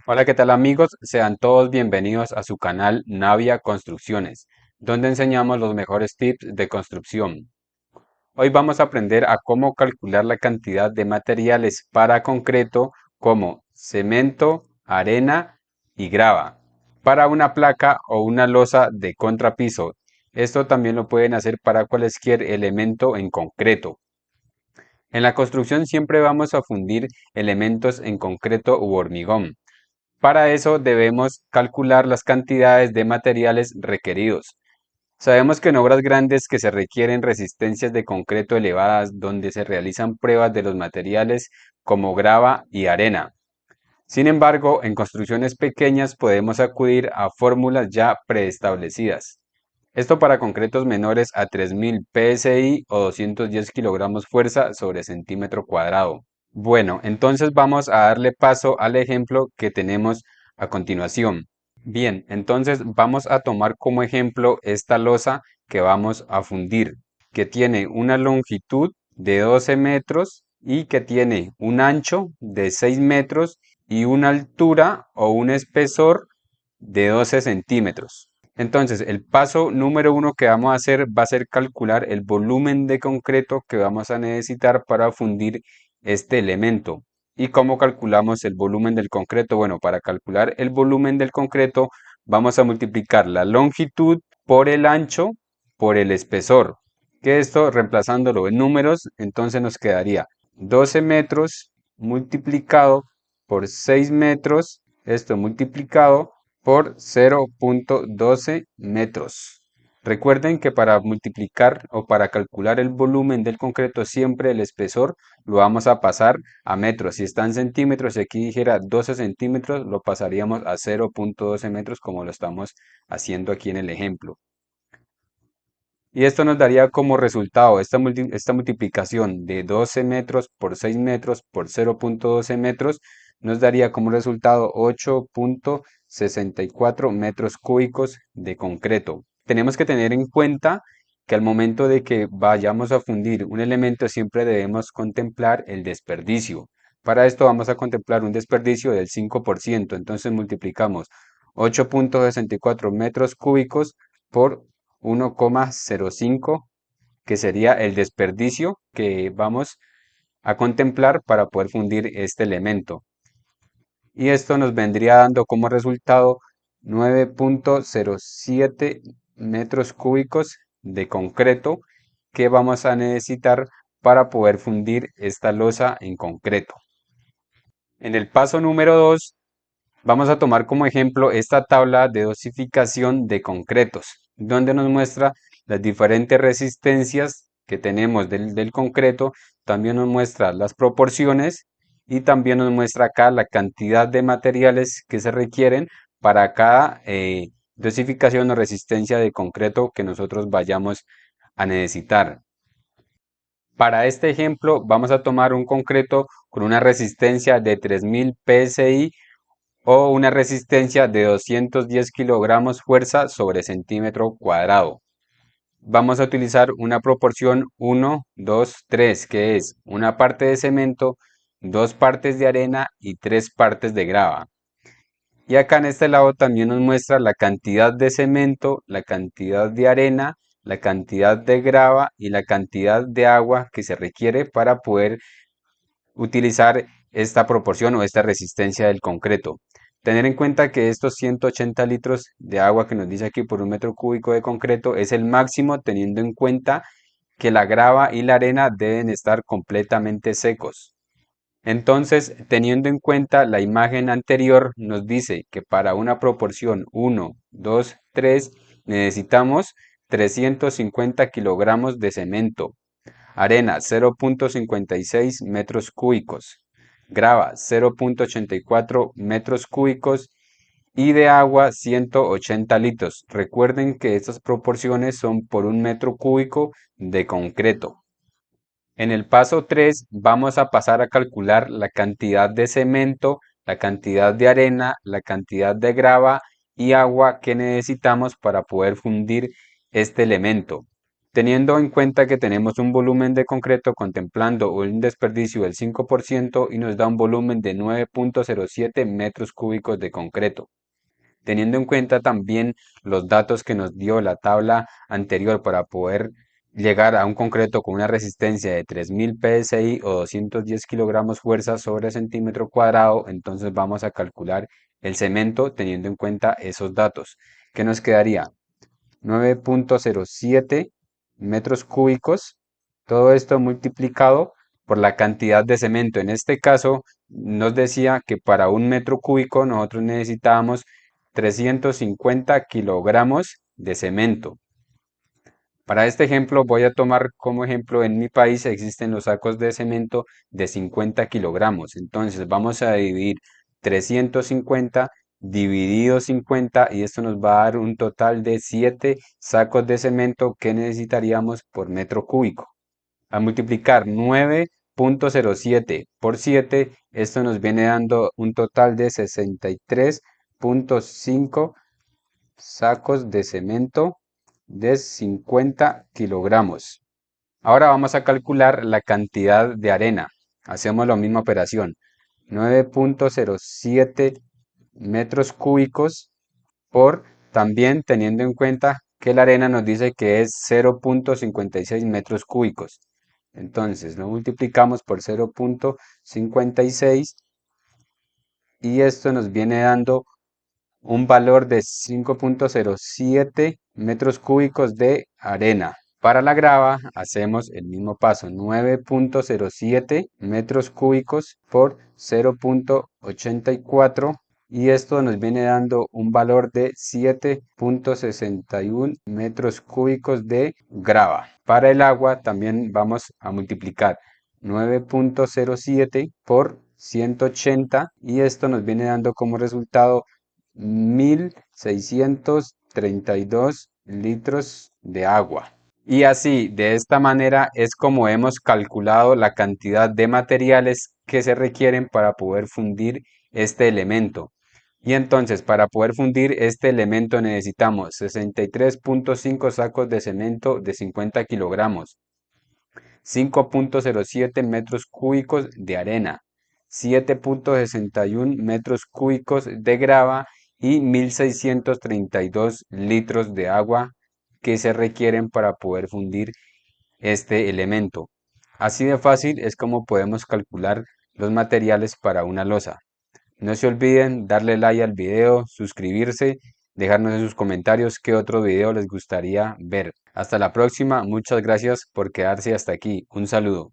Hola, ¿qué tal amigos? Sean todos bienvenidos a su canal Navia Construcciones, donde enseñamos los mejores tips de construcción. Hoy vamos a aprender a cómo calcular la cantidad de materiales para concreto como cemento, arena y grava para una placa o una losa de contrapiso. Esto también lo pueden hacer para cualquier elemento en concreto. En la construcción siempre vamos a fundir elementos en concreto u hormigón. Para eso debemos calcular las cantidades de materiales requeridos. Sabemos que en obras grandes que se requieren resistencias de concreto elevadas donde se realizan pruebas de los materiales como grava y arena. Sin embargo, en construcciones pequeñas podemos acudir a fórmulas ya preestablecidas. Esto para concretos menores a 3000 psi o 210 kilogramos fuerza sobre centímetro cuadrado. Bueno, entonces vamos a darle paso al ejemplo que tenemos a continuación. Bien, entonces vamos a tomar como ejemplo esta losa que vamos a fundir, que tiene una longitud de 12 metros y que tiene un ancho de 6 metros y una altura o un espesor de 12 centímetros. Entonces, el paso número uno que vamos a hacer va a ser calcular el volumen de concreto que vamos a necesitar para fundir este elemento. ¿Y cómo calculamos el volumen del concreto? Bueno, para calcular el volumen del concreto vamos a multiplicar la longitud por el ancho por el espesor. Que esto, reemplazándolo en números, entonces nos quedaría 12 metros multiplicado por 6 metros, esto multiplicado por 0.12 metros. Recuerden que para multiplicar o para calcular el volumen del concreto siempre el espesor lo vamos a pasar a metros. Si está en centímetros, si aquí dijera 12 centímetros, lo pasaríamos a 0.12 metros como lo estamos haciendo aquí en el ejemplo. Y esto nos daría como resultado esta multiplicación de 12 metros por 6 metros por 0.12 metros, nos daría como resultado 8.64 metros cúbicos de concreto. Tenemos que tener en cuenta que al momento de que vayamos a fundir un elemento siempre debemos contemplar el desperdicio. Para esto vamos a contemplar un desperdicio del 5%, entonces multiplicamos 8.64 metros cúbicos por 1,05, que sería el desperdicio que vamos a contemplar para poder fundir este elemento. Y esto nos vendría dando como resultado 9.07 metros cúbicos de concreto que vamos a necesitar para poder fundir esta losa en concreto. En el paso número 2 vamos a tomar como ejemplo esta tabla de dosificación de concretos, donde nos muestra las diferentes resistencias que tenemos del concreto, también nos muestra las proporciones y también nos muestra acá la cantidad de materiales que se requieren para cada dosificación o resistencia de concreto que nosotros vayamos a necesitar. Para este ejemplo vamos a tomar un concreto con una resistencia de 3000 psi o una resistencia de 210 kilogramos fuerza sobre centímetro cuadrado. Vamos a utilizar una proporción 1, 2, 3, que es una parte de cemento, 2 partes de arena y 3 partes de grava. Y acá en este lado también nos muestra la cantidad de cemento, la cantidad de arena, la cantidad de grava y la cantidad de agua que se requiere para poder utilizar esta proporción o esta resistencia del concreto. Tener en cuenta que estos 180 litros de agua que nos dice aquí por un metro cúbico de concreto es el máximo, teniendo en cuenta que la grava y la arena deben estar completamente secos. Entonces, teniendo en cuenta la imagen anterior, nos dice que para una proporción 1, 2, 3 necesitamos 350 kilogramos de cemento, arena 0.56 metros cúbicos, grava 0.84 metros cúbicos y de agua 180 litros. Recuerden que estas proporciones son por un metro cúbico de concreto. En el paso 3 vamos a pasar a calcular la cantidad de cemento, la cantidad de arena, la cantidad de grava y agua que necesitamos para poder fundir este elemento. Teniendo en cuenta que tenemos un volumen de concreto contemplando un desperdicio del 5% y nos da un volumen de 9.07 metros cúbicos de concreto. Teniendo en cuenta también los datos que nos dio la tabla anterior para poder llegar a un concreto con una resistencia de 3000 psi o 210 kilogramos fuerza sobre centímetro cuadrado, entonces vamos a calcular el cemento teniendo en cuenta esos datos. ¿Qué nos quedaría? 9.07 metros cúbicos, todo esto multiplicado por la cantidad de cemento. En este caso nos decía que para un metro cúbico nosotros necesitábamos 350 kilogramos de cemento. Para este ejemplo voy a tomar como ejemplo en mi país existen los sacos de cemento de 50 kilogramos. Entonces vamos a dividir 350 dividido 50 y esto nos va a dar un total de 7 sacos de cemento que necesitaríamos por metro cúbico. Al multiplicar 9.07 por 7, esto nos viene dando un total de 63.5 sacos de cemento de 50 kilogramos. Ahora vamos a calcular la cantidad de arena. Hacemos la misma operación. 9.07 metros cúbicos por también teniendo en cuenta que la arena nos dice que es 0.56 metros cúbicos. Entonces lo multiplicamos por 0.56 y esto nos viene dando un valor de 5.07 metros cúbicos de arena. Para la grava hacemos el mismo paso, 9.07 metros cúbicos por 0.84 y esto nos viene dando un valor de 7.61 metros cúbicos de grava. Para el agua también vamos a multiplicar 9.07 por 180 y esto nos viene dando como resultado 1632 litros de agua. Y así, de esta manera es como hemos calculado la cantidad de materiales que se requieren para poder fundir este elemento. Y entonces, para poder fundir este elemento necesitamos 63.5 sacos de cemento de 50 kilogramos, 5.07 metros cúbicos de arena, 7.61 metros cúbicos de grava y 1632 litros de agua que se requieren para poder fundir este elemento. Así de fácil es como podemos calcular los materiales para una losa. No se olviden darle like al video, suscribirse, dejarnos en sus comentarios qué otro video les gustaría ver. Hasta la próxima, muchas gracias por quedarse hasta aquí. Un saludo.